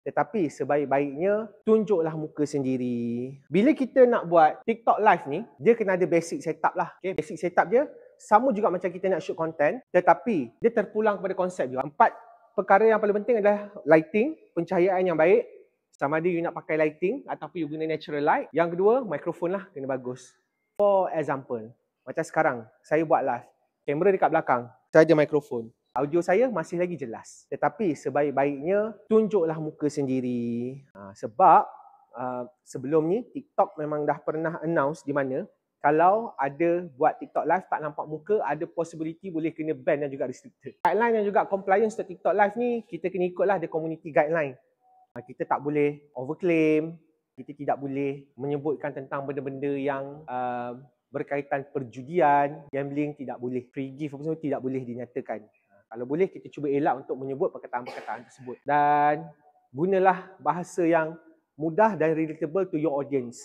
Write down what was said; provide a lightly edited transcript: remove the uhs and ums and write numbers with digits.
Tetapi sebaik-baiknya tunjuklah muka sendiri. Bila kita nak buat TikTok live ni, dia kena ada basic setup lah. Okay? Basic setup dia sama juga macam kita nak shoot content, tetapi dia terpulang kepada konsep juga. 4 perkara yang paling penting adalah lighting, pencahayaan yang baik. Sama ada you nak pakai lighting ataupun you guna natural light. Yang kedua, mikrofon lah kena bagus. For example, macam sekarang, saya buat live. Kamera dekat belakang, saya ada mikrofon. Audio saya masih lagi jelas. Tetapi sebaik-baiknya tunjuklah muka sendiri. Sebab sebelum ni TikTok memang dah pernah announce di mana kalau ada buat TikTok live tak nampak muka, ada possibility boleh kena ban dan juga restricted. Guideline dan juga compliance untuk TikTok live ni kita kena ikutlah the community guideline. Kita tak boleh overclaim, kita tidak boleh menyebutkan tentang benda-benda yang berkaitan perjudian, gambling tidak boleh, free gift apa semua tidak boleh dinyatakan. Kalau boleh kita cuba elak untuk menyebut perkataan-perkataan tersebut. Dan gunalah bahasa yang mudah dan relatable to your audience.